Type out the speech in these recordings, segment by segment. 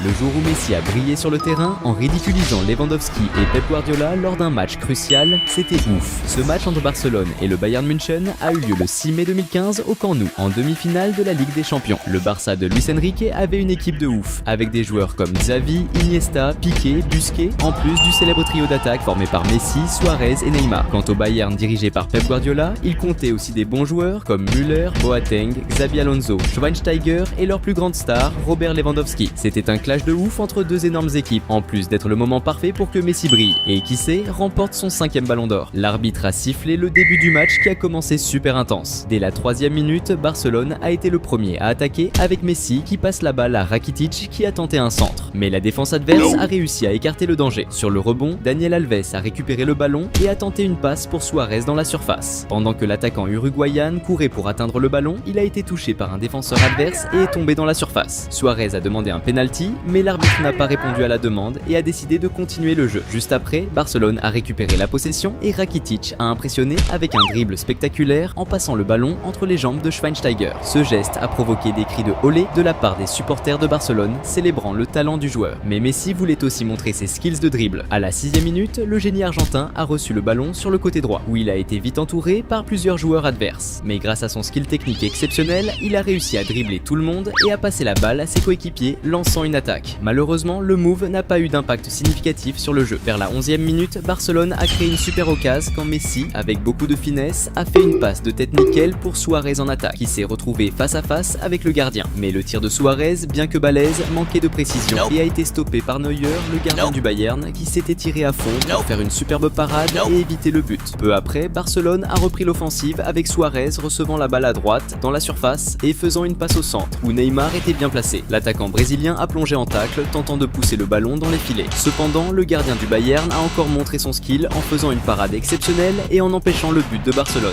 Le jour où Messi a brillé sur le terrain en ridiculisant Lewandowski et Pep Guardiola lors d'un match crucial, c'était ouf. Ce match entre Barcelone et le Bayern München a eu lieu le 6 mai 2015 au Camp Nou, en demi-finale de la Ligue des Champions. Le Barça de Luis Enrique avait une équipe de ouf, avec des joueurs comme Xavi, Iniesta, Piqué, Busquets, en plus du célèbre trio d'attaque formé par Messi, Suarez et Neymar. Quant au Bayern dirigé par Pep Guardiola, il comptait aussi des bons joueurs comme Müller, Boateng, Xabi Alonso, Schweinsteiger et leur plus grande star, Robert Lewandowski. C'était un clash de ouf entre deux énormes équipes, en plus d'être le moment parfait pour que Messi brille et qui sait, remporte son 5e ballon d'or. L'arbitre a sifflé le début du match qui a commencé super intense. Dès la 3e minute, Barcelone a été le premier à attaquer avec Messi qui passe la balle à Rakitic qui a tenté un centre. Mais la défense adverse a réussi à écarter le danger. Sur le rebond, Daniel Alves a récupéré le ballon et a tenté une passe pour Suarez dans la surface. Pendant que l'attaquant uruguayan courait pour atteindre le ballon, il a été touché par un défenseur adverse et est tombé dans la surface. Suarez a demandé un penalty, mais l'arbitre n'a pas répondu à la demande et a décidé de continuer le jeu. Juste après, Barcelone a récupéré la possession et Rakitic a impressionné avec un dribble spectaculaire en passant le ballon entre les jambes de Schweinsteiger. Ce geste a provoqué des cris de olé de la part des supporters de Barcelone, célébrant le talent du joueur. Mais Messi voulait aussi montrer ses skills de dribble. À la 6e minute, le génie argentin a reçu le ballon sur le côté droit, où il a été vite entouré par plusieurs joueurs adverses. Mais grâce à son skill technique exceptionnel, il a réussi à dribbler tout le monde et à passer la balle à ses coéquipiers, lançant une attaque. Malheureusement, le move n'a pas eu d'impact significatif sur le jeu. Vers la 11e minute, Barcelone a créé une super occasion quand Messi, avec beaucoup de finesse, a fait une passe de tête nickel pour Suarez en attaque, qui s'est retrouvé face à face avec le gardien. Mais le tir de Suarez, bien que balèze, manquait de précision et a été stoppé par Neuer, le gardien du Bayern, qui s'était tiré à fond pour faire une superbe parade et éviter le but. Peu après, Barcelone a repris l'offensive avec Suarez recevant la balle à droite dans la surface et faisant une passe au centre, où Neymar était bien placé. L'attaquant brésilien a plongé en tacle, tentant de pousser le ballon dans les filets. Cependant, le gardien du Bayern a encore montré son skill en faisant une parade exceptionnelle et en empêchant le but de Barcelone.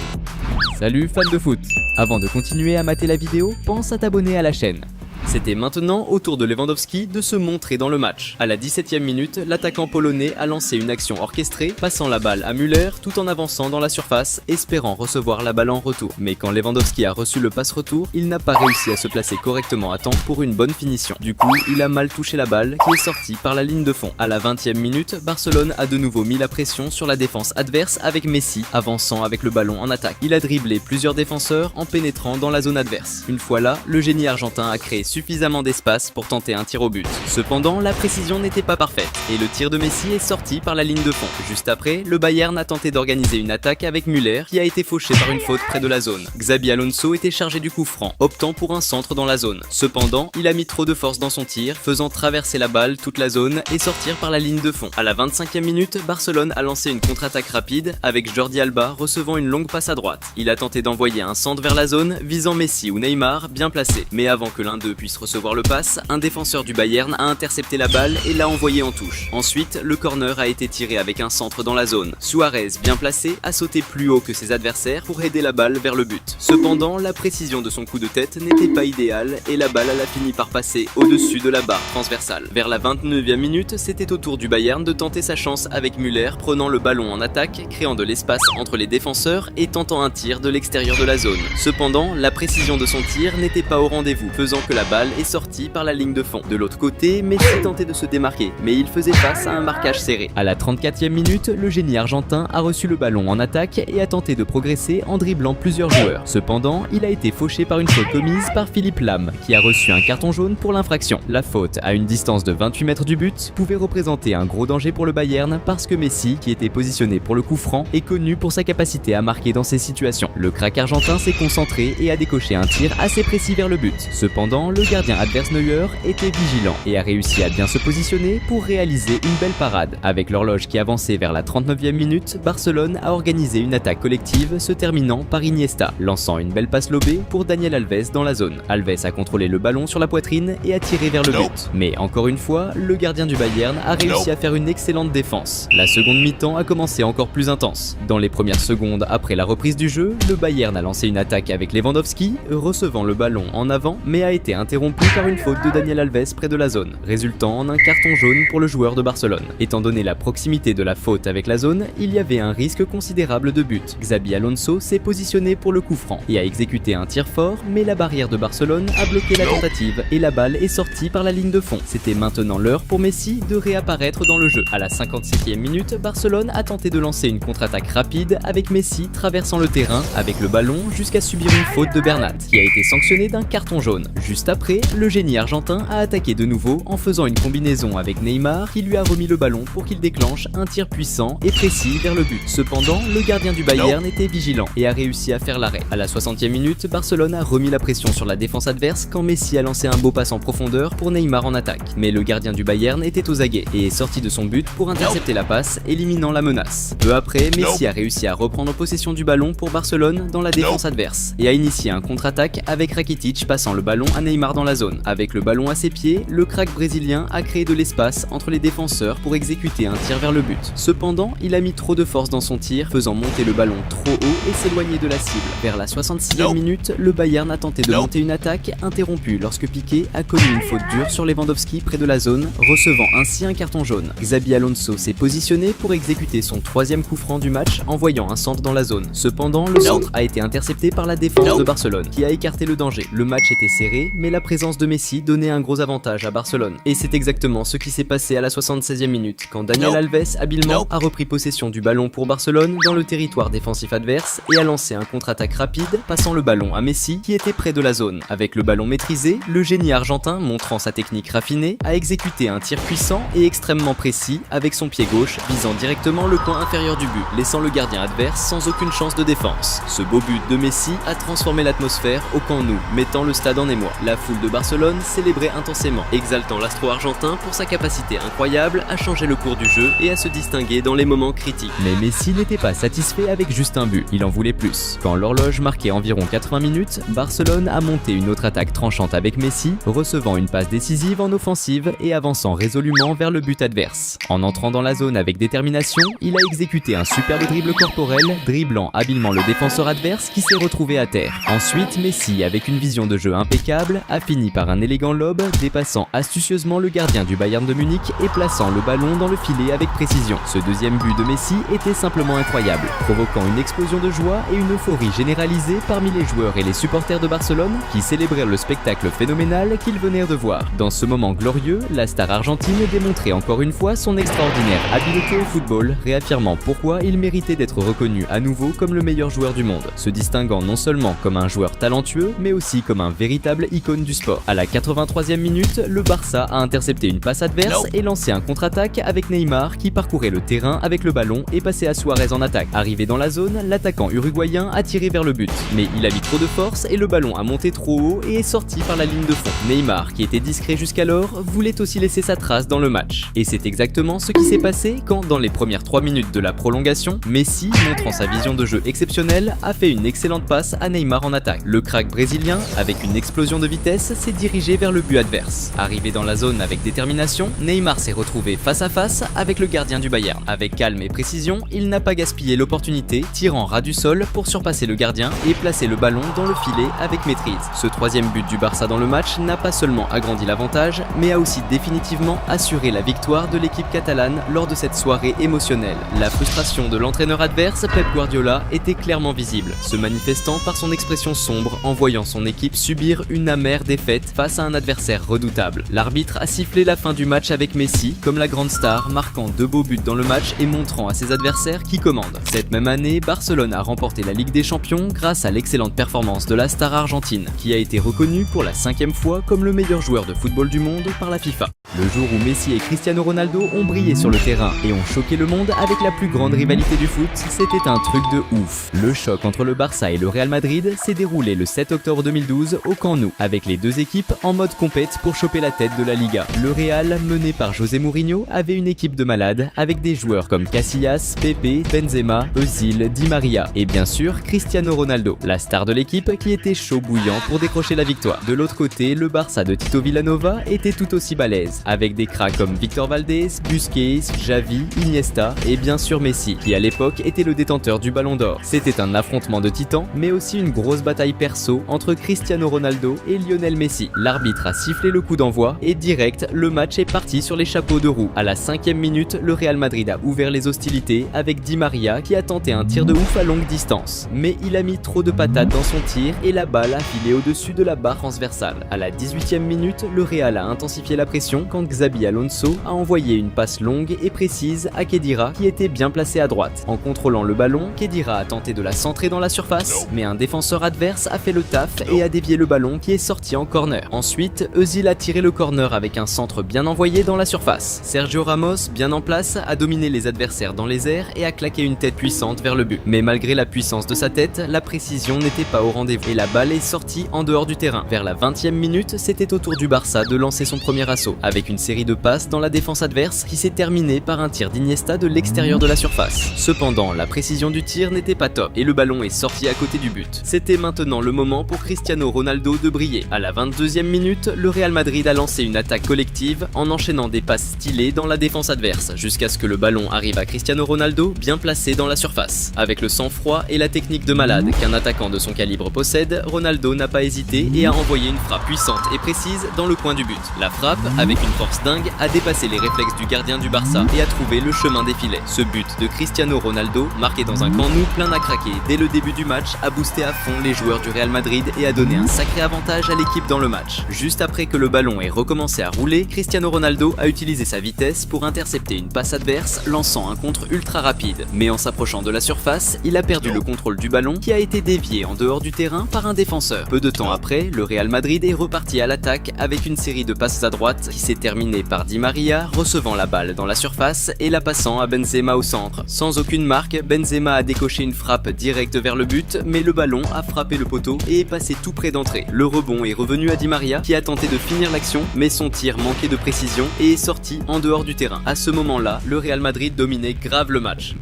Salut fans de foot! Avant de continuer à mater la vidéo, pense à t'abonner à la chaîne. C'était maintenant au tour de Lewandowski de se montrer dans le match. À la 17e minute, l'attaquant polonais a lancé une action orchestrée, passant la balle à Müller tout en avançant dans la surface, espérant recevoir la balle en retour. Mais quand Lewandowski a reçu le passe-retour, il n'a pas réussi à se placer correctement à temps pour une bonne finition. Du coup, il a mal touché la balle qui est sortie par la ligne de fond. À la 20e minute, Barcelone a de nouveau mis la pression sur la défense adverse avec Messi, avançant avec le ballon en attaque. Il a dribblé plusieurs défenseurs en pénétrant dans la zone adverse. Une fois là, le génie argentin a créé suffisamment d'espace pour tenter un tir au but. Cependant, la précision n'était pas parfaite et le tir de Messi est sorti par la ligne de fond. Juste après, le Bayern a tenté d'organiser une attaque avec Müller qui a été fauché par une faute près de la zone. Xabi Alonso était chargé du coup franc, optant pour un centre dans la zone. Cependant, il a mis trop de force dans son tir, faisant traverser la balle toute la zone et sortir par la ligne de fond. À la 25e minute, Barcelone a lancé une contre-attaque rapide avec Jordi Alba recevant une longue passe à droite. Il a tenté d'envoyer un centre vers la zone visant Messi ou Neymar bien placé. Mais avant que l'un d'eux puisse recevoir le passe, un défenseur du Bayern a intercepté la balle et l'a envoyé en touche. Ensuite, le corner a été tiré avec un centre dans la zone. Suarez, bien placé, a sauté plus haut que ses adversaires pour aider la balle vers le but. Cependant, la précision de son coup de tête n'était pas idéale et la balle a fini par passer au-dessus de la barre transversale. Vers la 29e minute, c'était au tour du Bayern de tenter sa chance avec Müller prenant le ballon en attaque, créant de l'espace entre les défenseurs et tentant un tir de l'extérieur de la zone. Cependant, la précision de son tir n'était pas au rendez-vous, faisant que la balle est sorti par la ligne de fond. De l'autre côté, Messi tentait de se démarquer, mais il faisait face à un marquage serré. À la 34e minute, le génie argentin a reçu le ballon en attaque et a tenté de progresser en dribblant plusieurs joueurs. Cependant, il a été fauché par une faute commise par Philippe Lahm, qui a reçu un carton jaune pour l'infraction. La faute, à une distance de 28 mètres du but, pouvait représenter un gros danger pour le Bayern parce que Messi, qui était positionné pour le coup franc, est connu pour sa capacité à marquer dans ces situations. Le crack argentin s'est concentré et a décoché un tir assez précis vers le but. Cependant, le gardien adverse Neuer était vigilant et a réussi à bien se positionner pour réaliser une belle parade. Avec l'horloge qui avançait vers la 39e minute, Barcelone a organisé une attaque collective se terminant par Iniesta, lançant une belle passe lobée pour Daniel Alves dans la zone. Alves a contrôlé le ballon sur la poitrine et a tiré vers le but. Mais encore une fois, le gardien du Bayern a réussi à faire une excellente défense. La seconde mi-temps a commencé encore plus intense. Dans les premières secondes après la reprise du jeu, le Bayern a lancé une attaque avec Lewandowski, recevant le ballon en avant mais a été interrompu interrompu par une faute de Daniel Alves près de la zone, résultant en un carton jaune pour le joueur de Barcelone. Étant donné la proximité de la faute avec la zone, il y avait un risque considérable de but. Xabi Alonso s'est positionné pour le coup franc et a exécuté un tir fort, mais la barrière de Barcelone a bloqué la tentative et la balle est sortie par la ligne de fond. C'était maintenant l'heure pour Messi de réapparaître dans le jeu. À la 56e minute, Barcelone a tenté de lancer une contre-attaque rapide avec Messi traversant le terrain avec le ballon jusqu'à subir une faute de Bernat qui a été sanctionnée d'un carton jaune. Juste après, le génie argentin a attaqué de nouveau en faisant une combinaison avec Neymar qui lui a remis le ballon pour qu'il déclenche un tir puissant et précis vers le but. Cependant, le gardien du Bayern était vigilant et a réussi à faire l'arrêt. À la 60e minute, Barcelone a remis la pression sur la défense adverse quand Messi a lancé un beau passe en profondeur pour Neymar en attaque. Mais le gardien du Bayern était aux aguets et est sorti de son but pour intercepter la passe, éliminant la menace. Peu après, Messi a réussi à reprendre possession du ballon pour Barcelone dans la défense adverse et a initié un contre-attaque avec Rakitic passant le ballon à Neymar dans la zone. Avec le ballon à ses pieds, le crack brésilien a créé de l'espace entre les défenseurs pour exécuter un tir vers le but. Cependant, il a mis trop de force dans son tir, faisant monter le ballon trop haut et s'éloigner de la cible. Vers la 66e minute, le Bayern a tenté de monter une attaque interrompue lorsque Piqué a connu une faute dure sur Lewandowski près de la zone, recevant ainsi un carton jaune. Xabi Alonso s'est positionné pour exécuter son troisième coup franc du match, envoyant un centre dans la zone. Cependant, le centre a été intercepté par la défense de Barcelone, qui a écarté le danger. Le match était serré, mais la présence de Messi donnait un gros avantage à Barcelone. Et c'est exactement ce qui s'est passé à la 76e minute, quand Daniel Alves habilement a repris possession du ballon pour Barcelone dans le territoire défensif adverse et a lancé un contre-attaque rapide, passant le ballon à Messi qui était près de la zone. Avec le ballon maîtrisé, le génie argentin, montrant sa technique raffinée, a exécuté un tir puissant et extrêmement précis avec son pied gauche, visant directement le coin inférieur du but, laissant le gardien adverse sans aucune chance de défense. Ce beau but de Messi a transformé l'atmosphère au Camp Nou, mettant le stade en émoi. La foule de Barcelone célébrait intensément, exaltant l'astro argentin pour sa capacité incroyable à changer le cours du jeu et à se distinguer dans les moments critiques. Mais Messi n'était pas satisfait avec juste un but, il en voulait plus. Quand l'horloge marquait environ 80 minutes, Barcelone a monté une autre attaque tranchante avec Messi, recevant une passe décisive en offensive et avançant résolument vers le but adverse. En entrant dans la zone avec détermination, il a exécuté un superbe dribble corporel, dribblant habilement le défenseur adverse qui s'est retrouvé à terre. Ensuite, Messi, avec une vision de jeu impeccable, a fini par un élégant lob, dépassant astucieusement le gardien du Bayern de Munich et plaçant le ballon dans le filet avec précision. Ce deuxième but de Messi était simplement incroyable, provoquant une explosion de joie et une euphorie généralisée parmi les joueurs et les supporters de Barcelone qui célébrèrent le spectacle phénoménal qu'ils venaient de voir. Dans ce moment glorieux, la star argentine démontrait encore une fois son extraordinaire habileté au football, réaffirmant pourquoi il méritait d'être reconnu à nouveau comme le meilleur joueur du monde, se distinguant non seulement comme un joueur talentueux, mais aussi comme un véritable icône du sport. À la 83e minute, le Barça a intercepté une passe adverse et lancé un contre-attaque avec Neymar qui parcourait le terrain avec le ballon et passait à Suarez en attaque. Arrivé dans la zone, l'attaquant uruguayen a tiré vers le but, mais il a mis trop de force et le ballon a monté trop haut et est sorti par la ligne de fond. Neymar, qui était discret jusqu'alors, voulait aussi laisser sa trace dans le match. Et c'est exactement ce qui s'est passé quand, dans les premières 3 minutes de la prolongation, Messi, montrant sa vision de jeu exceptionnelle, a fait une excellente passe à Neymar en attaque. Le crack brésilien, avec une explosion de vitesse, s'est dirigé vers le but adverse. Arrivé dans la zone avec détermination, Neymar s'est retrouvé face à face avec le gardien du Bayern. Avec calme et précision, il n'a pas gaspillé l'opportunité, tirant ras du sol pour surpasser le gardien et placer le ballon dans le filet avec maîtrise. Ce troisième but du Barça dans le match n'a pas seulement agrandi l'avantage, mais a aussi définitivement assuré la victoire de l'équipe catalane lors de cette soirée émotionnelle. La frustration de l'entraîneur adverse, Pep Guardiola, était clairement visible, se manifestant par son expression sombre en voyant son équipe subir une amère défaite face à un adversaire redoutable. L'arbitre a sifflé la fin du match avec Messi comme la grande star, marquant 2 beaux buts dans le match et montrant à ses adversaires qui commande. Cette même année, Barcelone a remporté la Ligue des Champions grâce à l'excellente performance de la star argentine, qui a été reconnue pour la 5e fois comme le meilleur joueur de football du monde par la FIFA. Le jour où Messi et Cristiano Ronaldo ont brillé sur le terrain et ont choqué le monde avec la plus grande rivalité du foot, c'était un truc de ouf. Le choc entre le Barça et le Real Madrid s'est déroulé le 7 octobre 2012 au Camp Nou, avec les deux équipes en mode compète pour choper la tête de la Liga. Le Real, mené par José Mourinho, avait une équipe de malades avec des joueurs comme Casillas, Pepe, Benzema, Özil, Di Maria et bien sûr Cristiano Ronaldo, la star de l'équipe qui était chaud bouillant pour décrocher la victoire. De l'autre côté, le Barça de Tito Villanova était tout aussi balèze, avec des cracks comme Victor Valdés, Busquets, Xavi, Iniesta et bien sûr Messi, qui à l'époque était le détenteur du Ballon d'Or. C'était un affrontement de titans, mais aussi une grosse bataille perso entre Cristiano Ronaldo et Lionel Lionel Messi. L'arbitre a sifflé le coup d'envoi et direct, le match est parti sur les chapeaux de roue. À la 5e minute, le Real Madrid a ouvert les hostilités avec Di Maria qui a tenté un tir de ouf à longue distance. Mais il a mis trop de patates dans son tir et la balle a filé au-dessus de la barre transversale. À la 18e minute, le Real a intensifié la pression quand Xabi Alonso a envoyé une passe longue et précise à Khedira qui était bien placé à droite. En contrôlant le ballon, Khedira a tenté de la centrer dans la surface, mais un défenseur adverse a fait le taf et a dévié le ballon qui est sorti en corner. Ensuite, Özil a tiré le corner avec un centre bien envoyé dans la surface. Sergio Ramos, bien en place, a dominé les adversaires dans les airs et a claqué une tête puissante vers le but. Mais malgré la puissance de sa tête, la précision n'était pas au rendez-vous et la balle est sortie en dehors du terrain. Vers la 20e minute, c'était au tour du Barça de lancer son premier assaut, avec une série de passes dans la défense adverse qui s'est terminée par un tir d'Iniesta de l'extérieur de la surface. Cependant, la précision du tir n'était pas top et le ballon est sorti à côté du but. C'était maintenant le moment pour Cristiano Ronaldo de briller. À la 22e minute, le Real Madrid a lancé une attaque collective en enchaînant des passes stylées dans la défense adverse, jusqu'à ce que le ballon arrive à Cristiano Ronaldo bien placé dans la surface. Avec le sang-froid et la technique de malade qu'un attaquant de son calibre possède, Ronaldo n'a pas hésité et a envoyé une frappe puissante et précise dans le coin du but. La frappe, avec une force dingue, a dépassé les réflexes du gardien du Barça et a trouvé le chemin des filets. Ce but de Cristiano Ronaldo, marqué dans un camp nou plein à craquer dès le début du match, a boosté à fond les joueurs du Real Madrid et a donné un sacré avantage à l'équipe dans le match. Juste après que le ballon ait recommencé à rouler, Cristiano Ronaldo a utilisé sa vitesse pour intercepter une passe adverse, lançant un contre ultra rapide. Mais en s'approchant de la surface, il a perdu le contrôle du ballon qui a été dévié en dehors du terrain par un défenseur. Peu de temps après, le Real Madrid est reparti à l'attaque avec une série de passes à droite qui s'est terminée par Di Maria recevant la balle dans la surface et la passant à Benzema au centre. Sans aucune marque, Benzema a décoché une frappe directe vers le but, mais le ballon a frappé le poteau et est passé tout près d'entrée. Le rebond est revenu à Di Maria qui a tenté de finir l'action, mais son tir manquait de précision et est sorti en dehors du terrain. À ce moment-là, le Real Madrid dominait grave le match.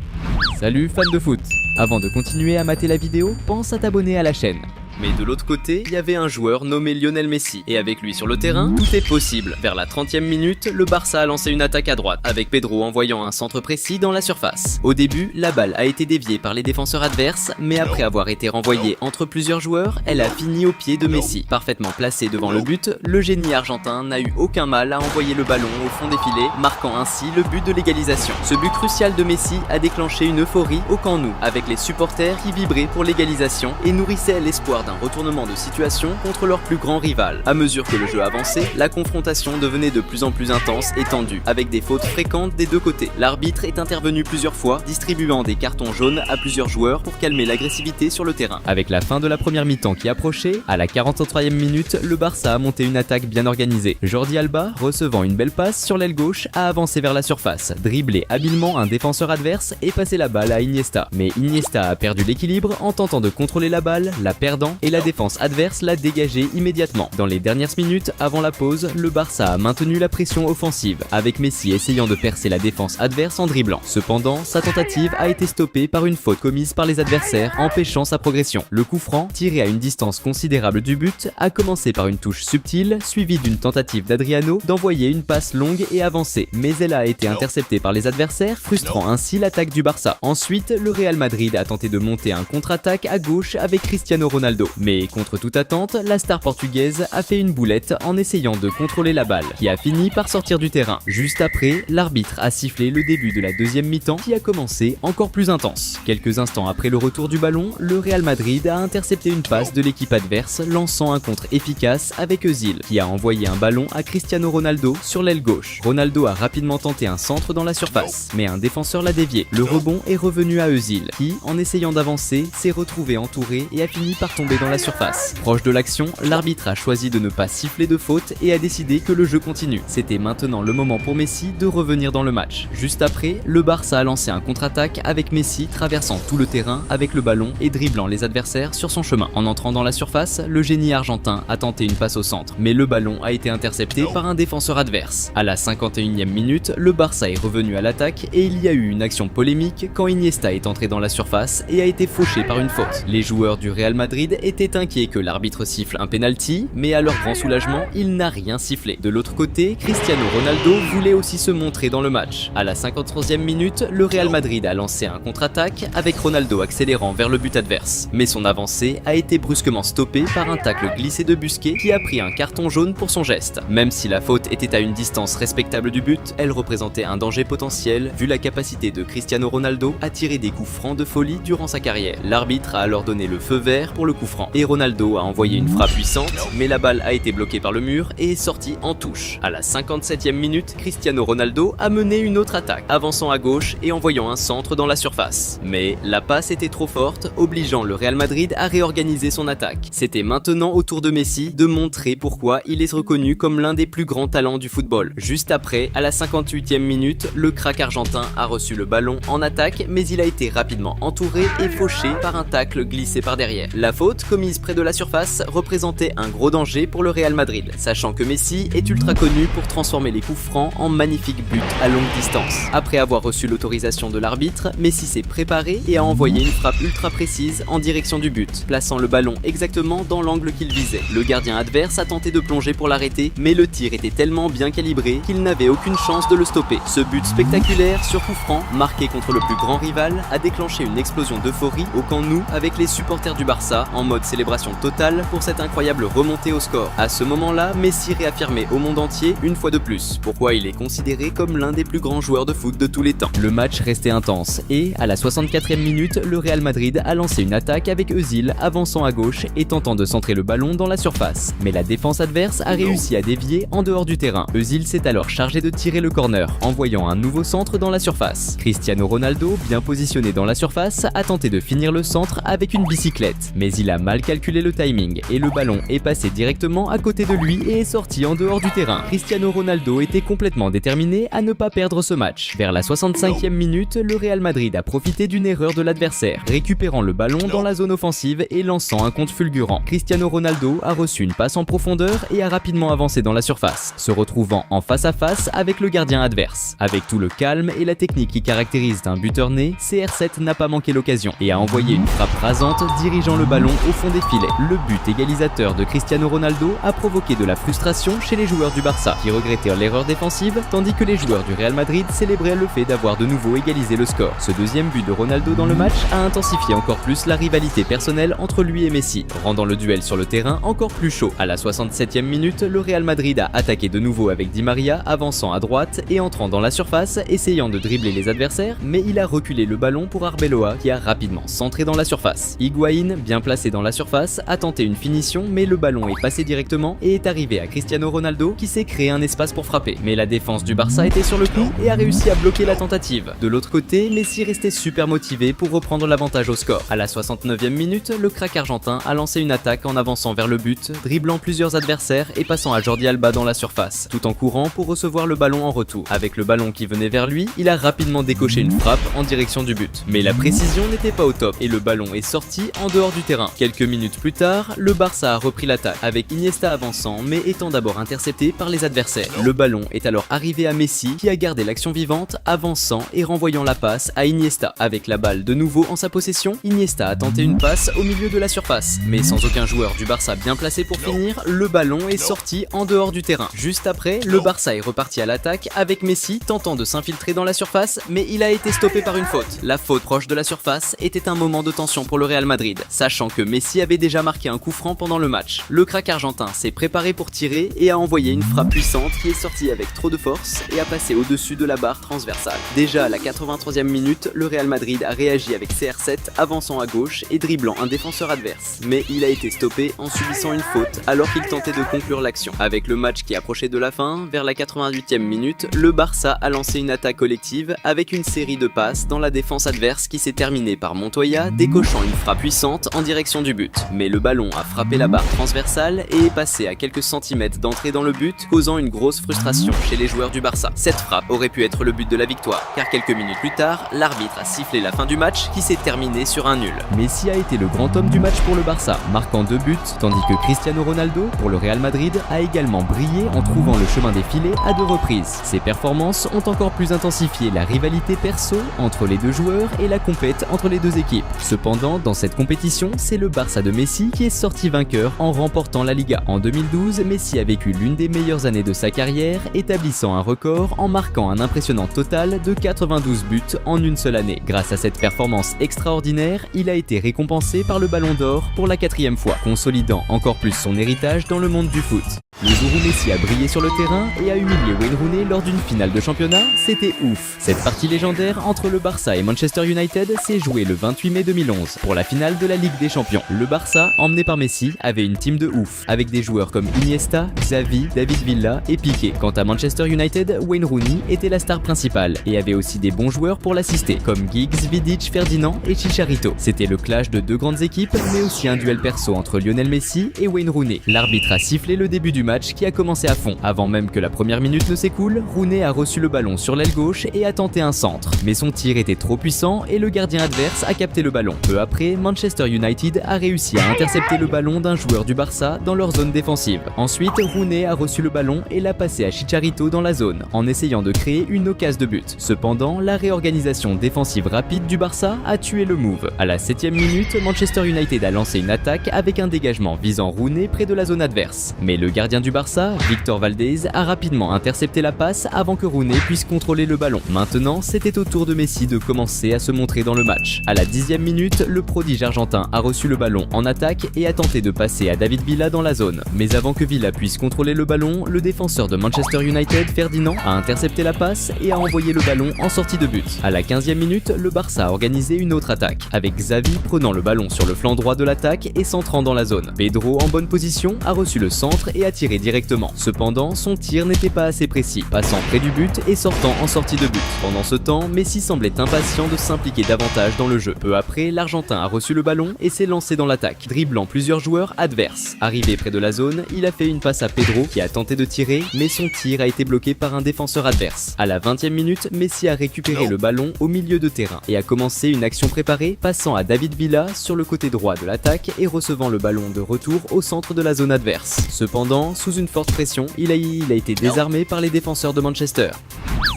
Salut fans de foot! Avant de continuer à mater la vidéo, pense à t'abonner à la chaîne. Mais de l'autre côté, il y avait un joueur nommé Lionel Messi, et avec lui sur le terrain, tout est possible. Vers la 30e minute, le Barça a lancé une attaque à droite, avec Pedro envoyant un centre précis dans la surface. Au début, la balle a été déviée par les défenseurs adverses, mais après avoir été renvoyée entre plusieurs joueurs, elle a fini au pied de Messi. Parfaitement placé devant le but, le génie argentin n'a eu aucun mal à envoyer le ballon au fond des filets, marquant ainsi le but de l'égalisation. Ce but crucial de Messi a déclenché une euphorie au camp nou, avec les supporters qui vibraient pour l'égalisation et nourrissaient l'espoir d'un retournement de situation contre leur plus grand rival. À mesure que le jeu avançait, la confrontation devenait de plus en plus intense et tendue, avec des fautes fréquentes des deux côtés. L'arbitre est intervenu plusieurs fois, distribuant des cartons jaunes à plusieurs joueurs pour calmer l'agressivité sur le terrain. Avec la fin de la première mi-temps qui approchait, à la 43e minute, le Barça a monté une attaque bien organisée. Jordi Alba, recevant une belle passe sur l'aile gauche, a avancé vers la surface, dribblé habilement un défenseur adverse et passé la balle à Iniesta. Mais Iniesta a perdu l'équilibre en tentant de contrôler la balle, la perdant et la défense adverse l'a dégagé immédiatement. Dans les dernières minutes avant la pause, le Barça a maintenu la pression offensive, avec Messi essayant de percer la défense adverse en dribblant. Cependant, sa tentative a été stoppée par une faute commise par les adversaires, empêchant sa progression. Le coup franc, tiré à une distance considérable du but, a commencé par une touche subtile, suivie d'une tentative d'Adriano d'envoyer une passe longue et avancée, mais elle a été interceptée par les adversaires, frustrant ainsi l'attaque du Barça. Ensuite, le Real Madrid a tenté de monter un contre-attaque à gauche avec Cristiano Ronaldo, mais contre toute attente, la star portugaise a fait une boulette en essayant de contrôler la balle, qui a fini par sortir du terrain. Juste après, l'arbitre a sifflé le début de la deuxième mi-temps qui a commencé encore plus intense. Quelques instants après le retour du ballon, le Real Madrid a intercepté une passe de l'équipe adverse, lançant un contre efficace avec Özil, qui a envoyé un ballon à Cristiano Ronaldo sur l'aile gauche. Ronaldo a rapidement tenté un centre dans la surface, mais un défenseur l'a dévié. Le rebond est revenu à Özil, qui, en essayant d'avancer, s'est retrouvé entouré et a fini par tomber dans la surface. Proche de l'action, l'arbitre a choisi de ne pas siffler de faute et a décidé que le jeu continue. C'était maintenant le moment pour Messi de revenir dans le match. Juste après, le Barça a lancé un contre-attaque avec Messi traversant tout le terrain avec le ballon et dribblant les adversaires sur son chemin. En entrant dans la surface, le génie argentin a tenté une passe au centre, mais le ballon a été intercepté par un défenseur adverse. À la 51e minute, le Barça est revenu à l'attaque et il y a eu une action polémique quand Iniesta est entré dans la surface et a été fauché par une faute. Les joueurs du Real Madrid Madrid était inquiet que l'arbitre siffle un penalty, mais à leur grand soulagement, il n'a rien sifflé. De l'autre côté, Cristiano Ronaldo voulait aussi se montrer dans le match. À la 53e minute, le Real Madrid a lancé un contre-attaque avec Ronaldo accélérant vers le but adverse. Mais son avancée a été brusquement stoppée par un tacle glissé de Busquets qui a pris un carton jaune pour son geste. Même si la faute était à une distance respectable du but, elle représentait un danger potentiel vu la capacité de Cristiano Ronaldo à tirer des coups francs de folie durant sa carrière. L'arbitre a alors donné le feu vert pour le coup franc et Ronaldo a envoyé une frappe puissante, mais la balle a été bloquée par le mur et est sortie en touche. À la 57e minute, Cristiano Ronaldo a mené une autre attaque, avançant à gauche et envoyant un centre dans la surface. Mais la passe était trop forte, obligeant le Real Madrid à réorganiser son attaque. C'était maintenant au tour de Messi de montrer pourquoi il est reconnu comme l'un des plus grands talents du football. Juste après, à la 58e minute, le crack argentin a reçu le ballon en attaque, mais il a été rapidement entouré et fauché par un tacle glissé par derrière. La faute, commise près de la surface, représentait un gros danger pour le Real Madrid, sachant que Messi est ultra connu pour transformer les coups francs en magnifiques buts à longue distance. Après avoir reçu l'autorisation de l'arbitre, Messi s'est préparé et a envoyé une frappe ultra précise en direction du but, plaçant le ballon exactement dans l'angle qu'il visait. Le gardien adverse a tenté de plonger pour l'arrêter, mais le tir était tellement bien calibré qu'il n'avait aucune chance de le stopper. Ce but spectaculaire sur coup franc, marqué contre le plus grand rival, a déclenché une explosion d'euphorie au Camp Nou avec les supporters du Barça en mode célébration totale pour cette incroyable remontée au score. À ce moment-là, Messi réaffirmait au monde entier une fois de plus pourquoi il est considéré comme l'un des plus grands joueurs de foot de tous les temps. Le match restait intense et, à la 64e minute, le Real Madrid a lancé une attaque avec Özil avançant à gauche et tentant de centrer le ballon dans la surface. Mais la défense adverse a réussi à dévier en dehors du terrain. Özil s'est alors chargé de tirer le corner, envoyant un nouveau centre dans la surface. Cristiano Ronaldo, bien positionné dans la surface, a tenté de finir le centre avec une bicyclette, mais il a mal calculé le timing et le ballon est passé directement à côté de lui et est sorti en dehors du terrain. Cristiano Ronaldo était complètement déterminé à ne pas perdre ce match. Vers la 65e minute, le Real Madrid a profité d'une erreur de l'adversaire, récupérant le ballon dans la zone offensive et lançant un contre fulgurant. Cristiano Ronaldo a reçu une passe en profondeur et a rapidement avancé dans la surface, se retrouvant en face à face avec le gardien adverse. Avec tout le calme et la technique qui caractérise un buteur né, CR7 n'a pas manqué l'occasion et a envoyé une frappe rasante dirigeant le ballon au fond des filets. Le but égalisateur de Cristiano Ronaldo a provoqué de la frustration chez les joueurs du Barça, qui regrettaient l'erreur défensive, tandis que les joueurs du Real Madrid célébraient le fait d'avoir de nouveau égalisé le score. Ce deuxième but de Ronaldo dans le match a intensifié encore plus la rivalité personnelle entre lui et Messi, rendant le duel sur le terrain encore plus chaud. À la 67e minute, le Real Madrid a attaqué de nouveau avec Di Maria, avançant à droite et entrant dans la surface, essayant de dribbler les adversaires, mais il a reculé le ballon pour Arbeloa qui a rapidement centré dans la surface. Higuaín, bien placé dans la surface, a tenté une finition, mais le ballon est passé directement et est arrivé à Cristiano Ronaldo qui s'est créé un espace pour frapper. Mais la défense du Barça était sur le coup et a réussi à bloquer la tentative. De l'autre côté, Messi restait super motivé pour reprendre l'avantage au score. À la 69e minute, le crack argentin a lancé une attaque en avançant vers le but, dribblant plusieurs adversaires et passant à Jordi Alba dans la surface, tout en courant pour recevoir le ballon en retour. Avec le ballon qui venait vers lui, il a rapidement décoché une frappe en direction du but. Mais la précision n'était pas au top et le ballon est sorti en dehors du terrain. Quelques minutes plus tard, le Barça a repris l'attaque, avec Iniesta avançant mais étant d'abord intercepté par les adversaires. Le ballon est alors arrivé à Messi qui a gardé l'action vivante, avançant et renvoyant la passe à Iniesta. Avec la balle de nouveau en sa possession, Iniesta a tenté une passe au milieu de la surface, mais sans aucun joueur du Barça bien placé pour finir, le ballon est sorti en dehors du terrain. Juste après, le Barça est reparti à l'attaque avec Messi tentant de s'infiltrer dans la surface, mais il a été stoppé par une faute. La faute proche de la surface était un moment de tension pour le Real Madrid, sachant que Messi avait déjà marqué un coup franc pendant le match. Le crack argentin s'est préparé pour tirer et a envoyé une frappe puissante qui est sortie avec trop de force et a passé au-dessus de la barre transversale. Déjà à la 83e minute, le Real Madrid a réagi avec CR7 avançant à gauche et dribblant un défenseur adverse, mais il a été stoppé en subissant une faute alors qu'il tentait de conclure l'action. Avec le match qui approchait de la fin, vers la 88e minute, le Barça a lancé une attaque collective avec une série de passes dans la défense adverse qui s'est terminée par Montoya décochant une frappe puissante en direction du but. Mais le ballon a frappé la barre transversale et est passé à quelques centimètres d'entrée dans le but, causant une grosse frustration chez les joueurs du Barça. Cette frappe aurait pu être le but de la victoire, car quelques minutes plus tard, l'arbitre a sifflé la fin du match qui s'est terminé sur un nul. Messi a été le grand homme du match pour le Barça, marquant 2 buts, tandis que Cristiano Ronaldo, pour le Real Madrid, a également brillé en trouvant le chemin des filets à 2 reprises. Ses performances ont encore plus intensifié la rivalité perso entre les deux joueurs et la compète entre les deux équipes. Cependant, dans cette compétition, c'est le le Barça de Messi qui est sorti vainqueur en remportant la Liga. En 2012, Messi a vécu l'une des meilleures années de sa carrière, établissant un record en marquant un impressionnant total de 92 buts en une seule année. Grâce à cette performance extraordinaire, il a été récompensé par le Ballon d'Or pour la 4e fois, consolidant encore plus son héritage dans le monde du foot. Le jour où Messi a brillé sur le terrain et a humilié Wayne Rooney lors d'une finale de championnat, c'était ouf. Cette partie légendaire entre le Barça et Manchester United s'est jouée le 28 mai 2011 pour la finale de la Ligue des Champions. Le Barça, emmené par Messi, avait une team de ouf, avec des joueurs comme Iniesta, Xavi, David Villa et Piqué. Quant à Manchester United, Wayne Rooney était la star principale et avait aussi des bons joueurs pour l'assister, comme Giggs, Vidic, Ferdinand et Chicharito. C'était le clash de deux grandes équipes, mais aussi un duel perso entre Lionel Messi et Wayne Rooney. L'arbitre a sifflé le début du match qui a commencé à fond. Avant même que la première minute ne s'écoule, Rooney a reçu le ballon sur l'aile gauche et a tenté un centre. Mais son tir était trop puissant et le gardien adverse a capté le ballon. Peu après, Manchester United a réussi à intercepter le ballon d'un joueur du Barça dans leur zone défensive. Ensuite, Rooney a reçu le ballon et l'a passé à Chicharito dans la zone, en essayant de créer une occasion de but. Cependant, la réorganisation défensive rapide du Barça a tué le move. À la 7e minute, Manchester United a lancé une attaque avec un dégagement visant Rooney près de la zone adverse. Mais le gardien du Barça, Victor Valdés, a rapidement intercepté la passe avant que Rooney puisse contrôler le ballon. Maintenant, c'était au tour de Messi de commencer à se montrer dans le match. À la 10e minute, le prodige argentin a reçu le ballon en attaque et a tenté de passer à David Villa dans la zone. Mais avant que Villa puisse contrôler le ballon, le défenseur de Manchester United, Ferdinand, a intercepté la passe et a envoyé le ballon en sortie de but. À la 15e minute, le Barça a organisé une autre attaque, avec Xavi prenant le ballon sur le flanc droit de l'attaque et centrant dans la zone. Pedro, en bonne position, a reçu le centre et a tiré directement. Cependant, son tir n'était pas assez précis, passant près du but et sortant en sortie de but. Pendant ce temps, Messi semblait impatient de s'impliquer davantage dans le jeu. Peu après, l'Argentin a reçu le ballon et s'est lancé dans l'attaque, dribblant plusieurs joueurs adverses. Arrivé près de la zone, il a fait une passe à Pedro qui a tenté de tirer, mais son tir a été bloqué par un défenseur adverse. À la 20e minute, Messi a récupéré le ballon au milieu de terrain et a commencé une action préparée, passant à David Villa sur le côté droit de l'attaque et recevant le ballon de retour au centre de la zone adverse. Cependant, sous une forte pression, il a été désarmé par les défenseurs de Manchester.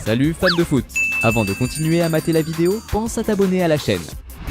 Salut fans de foot! Avant de continuer à mater la vidéo, pense à t'abonner à la chaîne.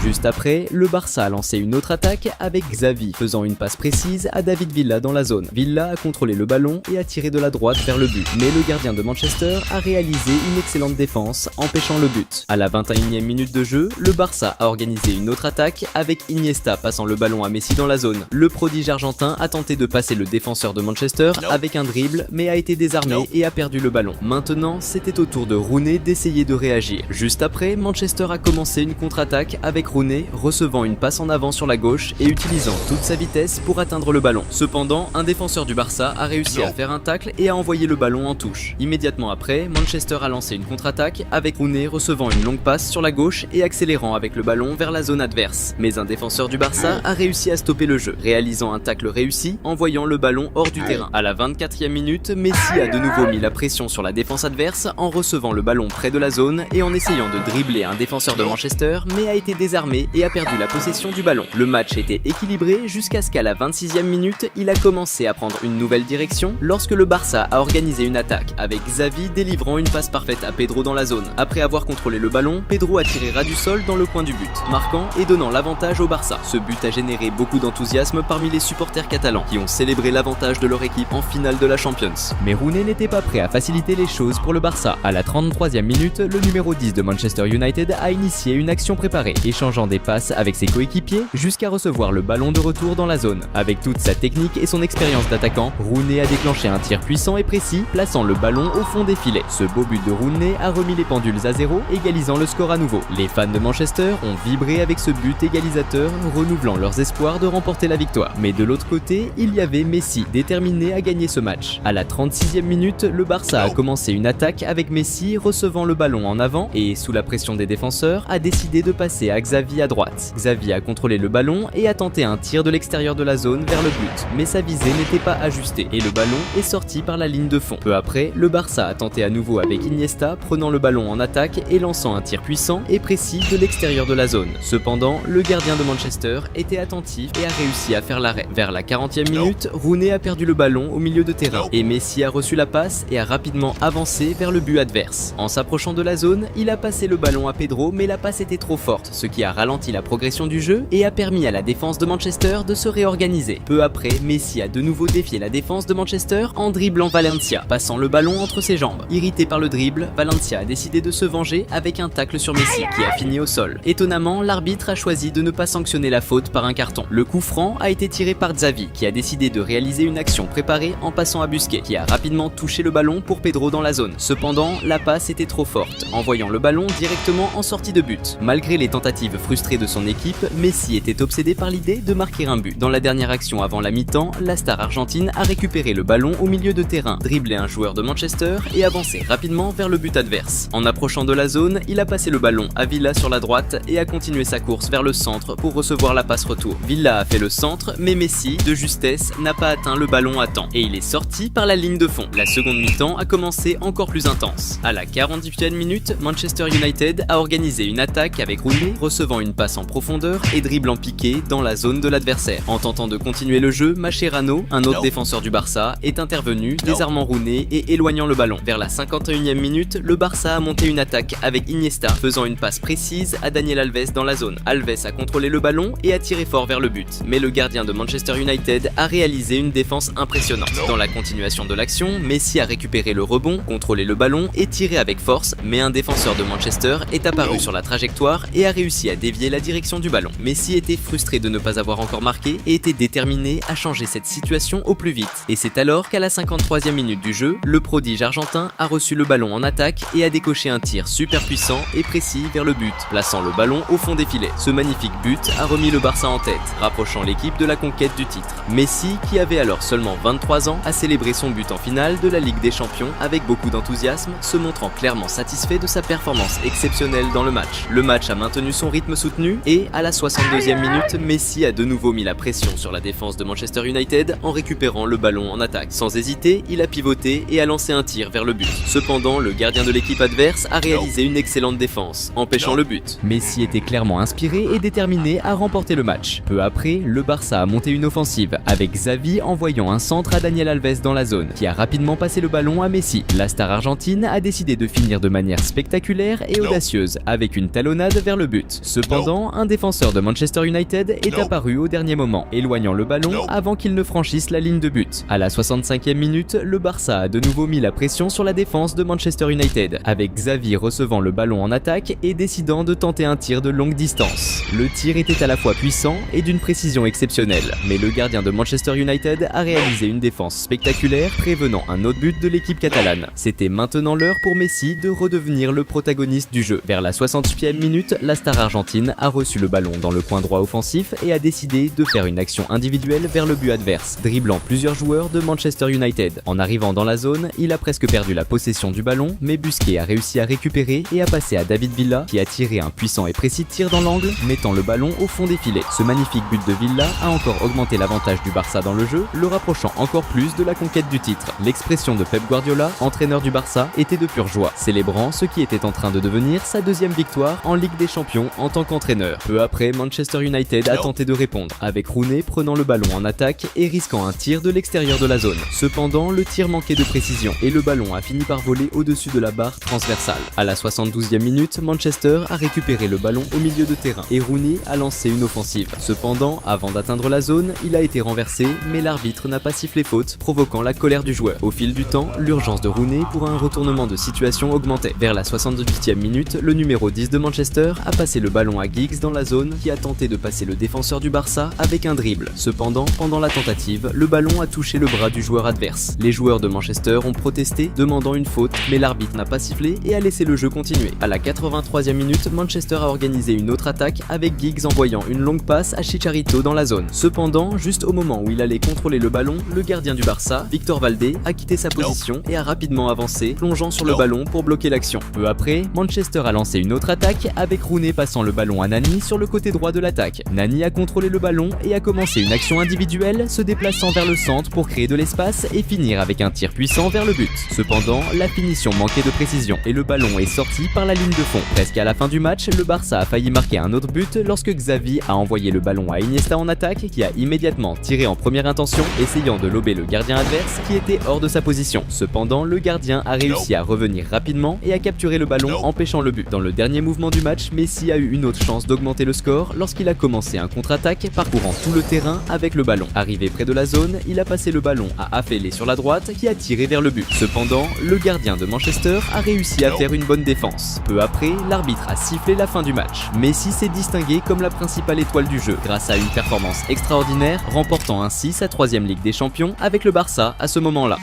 Juste après, le Barça a lancé une autre attaque avec Xavi faisant une passe précise à David Villa dans la zone. Villa a contrôlé le ballon et a tiré de la droite vers le but, mais le gardien de Manchester a réalisé une excellente défense empêchant le but. À la 21e minute de jeu, le Barça a organisé une autre attaque avec Iniesta passant le ballon à Messi dans la zone. Le prodige argentin a tenté de passer le défenseur de Manchester avec un dribble mais a été désarmé et a perdu le ballon. Maintenant, c'était au tour de Rooney d'essayer de réagir. Juste après, Manchester a commencé une contre-attaque avec Rooney recevant une passe en avant sur la gauche et utilisant toute sa vitesse pour atteindre le ballon. Cependant, un défenseur du Barça a réussi à faire un tacle et a envoyé le ballon en touche. Immédiatement après, Manchester a lancé une contre-attaque avec Rooney recevant une longue passe sur la gauche et accélérant avec le ballon vers la zone adverse. Mais un défenseur du Barça a réussi à stopper le jeu, réalisant un tacle réussi, envoyant le ballon hors du terrain. À la 24e minute, Messi a de nouveau mis la pression sur la défense adverse en recevant le ballon près de la zone et en essayant de dribbler un défenseur de Manchester, mais a été désarmé et a perdu la possession du ballon. Le match était équilibré jusqu'à ce qu'à la 26e minute, il a commencé à prendre une nouvelle direction lorsque le Barça a organisé une attaque avec Xavi délivrant une passe parfaite à Pedro dans la zone. Après avoir contrôlé le ballon, Pedro a tiré ras du sol dans le coin du but, marquant et donnant l'avantage au Barça. Ce but a généré beaucoup d'enthousiasme parmi les supporters catalans qui ont célébré l'avantage de leur équipe en finale de la Champions. Mais Rooney n'était pas prêt à faciliter les choses pour le Barça. À la 33e minute, le numéro 10 de Manchester United a initié une action préparée, échangeant des passes avec ses coéquipiers jusqu'à recevoir le ballon de retour dans la zone. Avec toute sa technique et son expérience d'attaquant, Rooney a déclenché un tir puissant et précis, plaçant le ballon au fond des filets. Ce beau but de Rooney a remis les pendules à zéro, égalisant le score à nouveau. Les fans de Manchester ont vibré avec ce but égalisateur, renouvelant leurs espoirs de remporter la victoire. Mais de l'autre côté, il y avait Messi, déterminé à gagner ce match. À la 36e minute, le Barça a commencé une attaque avec Messi recevant le ballon en avant et, sous la pression des défenseurs, a décidé de passer à Xavi à droite. Xavi a contrôlé le ballon et a tenté un tir de l'extérieur de la zone vers le but, mais sa visée n'était pas ajustée et le ballon est sorti par la ligne de fond. Peu après, le Barça a tenté à nouveau avec Iniesta, prenant le ballon en attaque et lançant un tir puissant et précis de l'extérieur de la zone. Cependant, le gardien de Manchester était attentif et a réussi à faire l'arrêt. Vers la 40e minute, Rooney a perdu le ballon au milieu de terrain et Messi a reçu la passe et a rapidement avancé vers le but adverse. En s'approchant de la zone, il a passé le ballon à Pedro, mais la passe était trop forte, ce qui a a ralenti la progression du jeu et a permis à la défense de Manchester de se réorganiser. Peu après, Messi a de nouveau défié la défense de Manchester en dribblant Valencia, passant le ballon entre ses jambes. Irrité par le dribble, Valencia a décidé de se venger avec un tacle sur Messi qui a fini au sol. Étonnamment, l'arbitre a choisi de ne pas sanctionner la faute par un carton. Le coup franc a été tiré par Xavi qui a décidé de réaliser une action préparée en passant à Busquets qui a rapidement touché le ballon pour Pedro dans la zone. Cependant, la passe était trop forte, envoyant le ballon directement en sortie de but. Malgré les tentatives frustrées de son équipe, Messi était obsédé par l'idée de marquer un but. Dans la dernière action avant la mi-temps, la star argentine a récupéré le ballon au milieu de terrain, dribblé un joueur de Manchester et avancé rapidement vers le but adverse. En approchant de la zone, il a passé le ballon à Villa sur la droite et a continué sa course vers le centre pour recevoir la passe retour. Villa a fait le centre, mais Messi, de justesse, n'a pas atteint le ballon à temps et il est sorti par la ligne de fond. La seconde mi-temps a commencé encore plus intense. À la 48e minute, Manchester United a organisé une attaque avec Rooney recevant une passe en profondeur et dribblant piqué dans la zone de l'adversaire. En tentant de continuer le jeu, Mascherano, un autre défenseur du Barça, est intervenu, désarmant Rooney et éloignant le ballon. Vers la 51e minute, le Barça a monté une attaque avec Iniesta, faisant une passe précise à Daniel Alves dans la zone. Alves a contrôlé le ballon et a tiré fort vers le but, mais le gardien de Manchester United a réalisé une défense impressionnante. Dans la continuation de l'action, Messi a récupéré le rebond, contrôlé le ballon et tiré avec force, mais un défenseur de Manchester est apparu sur la trajectoire et a réussi à dévier la direction du ballon. Messi était frustré de ne pas avoir encore marqué et était déterminé à changer cette situation au plus vite. Et c'est alors qu'à la 53e minute du jeu, le prodige argentin a reçu le ballon en attaque et a décoché un tir super puissant et précis vers le but, plaçant le ballon au fond des filets. Ce magnifique but a remis le Barça en tête, rapprochant l'équipe de la conquête du titre. Messi, qui avait alors seulement 23 ans, a célébré son but en finale de la Ligue des Champions avec beaucoup d'enthousiasme, se montrant clairement satisfait de sa performance exceptionnelle dans le match. Le match a maintenu son rythme soutenu et, à la 62e minute, Messi a de nouveau mis la pression sur la défense de Manchester United en récupérant le ballon en attaque. Sans hésiter, il a pivoté et a lancé un tir vers le but. Cependant, le gardien de l'équipe adverse a réalisé une excellente défense, empêchant le but. Messi était clairement inspiré et déterminé à remporter le match. Peu après, le Barça a monté une offensive, avec Xavi envoyant un centre à Daniel Alves dans la zone, qui a rapidement passé le ballon à Messi. La star argentine a décidé de finir de manière spectaculaire et audacieuse, avec une talonnade vers le but. Cependant, un défenseur de Manchester United est apparu au dernier moment, éloignant le ballon avant qu'il ne franchisse la ligne de but. À la 65e minute, le Barça a de nouveau mis la pression sur la défense de Manchester United, avec Xavi recevant le ballon en attaque et décidant de tenter un tir de longue distance. Le tir était à la fois puissant et d'une précision exceptionnelle, mais le gardien de Manchester United a réalisé une défense spectaculaire, prévenant un autre but de l'équipe catalane. C'était maintenant l'heure pour Messi de redevenir le protagoniste du jeu. Vers la 68e minute, la star argentine a reçu le ballon dans le coin droit offensif et a décidé de faire une action individuelle vers le but adverse, dribblant plusieurs joueurs de Manchester United. En arrivant dans la zone, il a presque perdu la possession du ballon, mais Busquets a réussi à récupérer et a passé à David Villa, qui a tiré un puissant et précis tir dans l'angle, mettant le ballon au fond des filets. Ce magnifique but de Villa a encore augmenté l'avantage du Barça dans le jeu, le rapprochant encore plus de la conquête du titre. L'expression de Pep Guardiola, entraîneur du Barça, était de pure joie, célébrant ce qui était en train de devenir sa deuxième victoire en Ligue des Champions en tant qu'entraîneur. Peu après, Manchester United a tenté de répondre, avec Rooney prenant le ballon en attaque et risquant un tir de l'extérieur de la zone. Cependant, le tir manquait de précision et le ballon a fini par voler au-dessus de la barre transversale. À la 72e minute, Manchester a récupéré le ballon au milieu de terrain et Rooney a lancé une offensive. Cependant, avant d'atteindre la zone, il a été renversé, mais l'arbitre n'a pas sifflé faute, provoquant la colère du joueur. Au fil du temps, l'urgence de Rooney pour un retournement de situation augmentait. Vers la 78e minute, le numéro 10 de Manchester a passé le ballon à Giggs dans la zone, qui a tenté de passer le défenseur du Barça avec un dribble. Cependant, pendant la tentative, le ballon a touché le bras du joueur adverse. Les joueurs de Manchester ont protesté, demandant une faute, mais l'arbitre n'a pas sifflé et a laissé le jeu continuer. À la 83e minute, Manchester a organisé une autre attaque avec Giggs envoyant une longue passe à Chicharito dans la zone. Cependant, juste au moment où il allait contrôler le ballon, le gardien du Barça, Victor Valdé, a quitté sa position et a rapidement avancé, plongeant sur le ballon pour bloquer l'action. Peu après, Manchester a lancé une autre attaque avec Rooney passant le ballon à Nani sur le côté droit de l'attaque. Nani a contrôlé le ballon et a commencé une action individuelle, se déplaçant vers le centre pour créer de l'espace et finir avec un tir puissant vers le but. Cependant, la finition manquait de précision et le ballon est sorti par la ligne de fond. Presque à la fin du match, le Barça a failli marquer un autre but lorsque Xavi a envoyé le ballon à Iniesta en attaque, qui a immédiatement tiré en première intention, essayant de lober le gardien adverse qui était hors de sa position. Cependant, le gardien a réussi à revenir rapidement et à capturer le ballon, empêchant le but. Dans le dernier mouvement du match, Messi a eu une autre chance d'augmenter le score lorsqu'il a commencé un contre-attaque parcourant tout le terrain avec le ballon. Arrivé près de la zone, il a passé le ballon à Afellay sur la droite qui a tiré vers le but. Cependant, le gardien de Manchester a réussi à faire une bonne défense. Peu après, l'arbitre a sifflé la fin du match. Messi s'est distingué comme la principale étoile du jeu grâce à une performance extraordinaire, remportant ainsi sa 3e Ligue des Champions avec le Barça à ce moment-là.